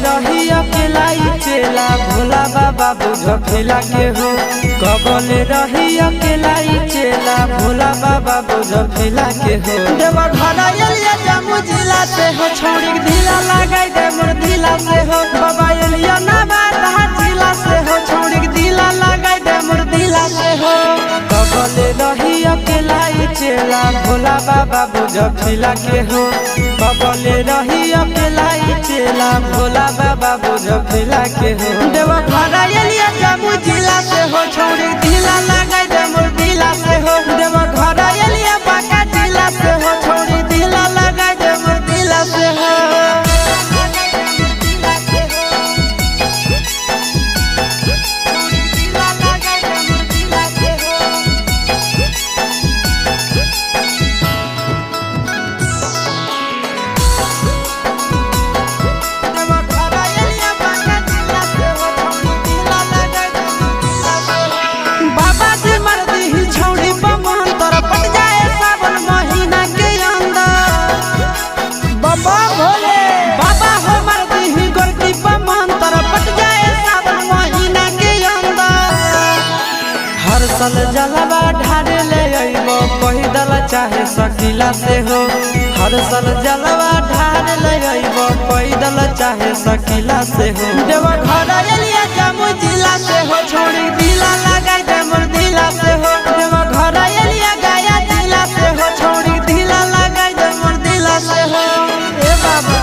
रही अकेला चेला भोला बाबा बुझ फिला के हो। कबले रही अकेला चेला भोला बाबा बुझ फिला के हो। देवा घरा एलिया जामु जिला से हो छोड़ी ढीला लगाई दे मोर ढीला से हो। बाबा एलिया ना बात जिला से हो छोड़ी ढीला लगाई दे मोर ढीला से हो। कबले रही अकेला चेला भोला बाबा बुझ फिला के हो। कबले रही अकेला चेला भोला बाबा बुझ फिला के हो। देवा घरा एलिया जामु जिला से हो छोड़ी ढीला लगाई दे मोर ढीला से हो। देवा घरा एलिया बाका जिला से हो छोड़ी ढीला लगाई दे मोर ढीला से हो। साल जलवा ढारे ले अइबो पैदल चाहे सकीला से हो। हर साल जलवा ढारे ले अइबो पैदल चाहे सकीला से हो। देवा घरा एलिया जामु जिला से हो छोड़ी ढीला लगाई दे मोर ढीला से हो। देवा घरा एलिया गया जिला से हो छोड़ी ढीला लगाई दे मोर ढीला से हो। ए बाबा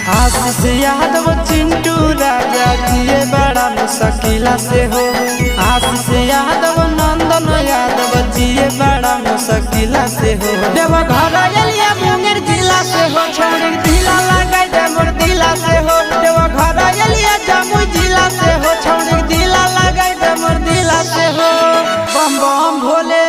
आशीष यादव चिंटू राजा जिए बड़ा मुश्किला से हो। आशीष यादव नंदन यादव जिए बड़ा मुश्किला से हो। देवा घरा एलिया मुंगेर जिला से हो छोड़ी ढीला लगाई दे मोर ढीला से हो। देवा घरा एलिया जामु जिला से हो छोड़ी ढीला लगाई दे मोर ढीला से हो। बम बम भोले।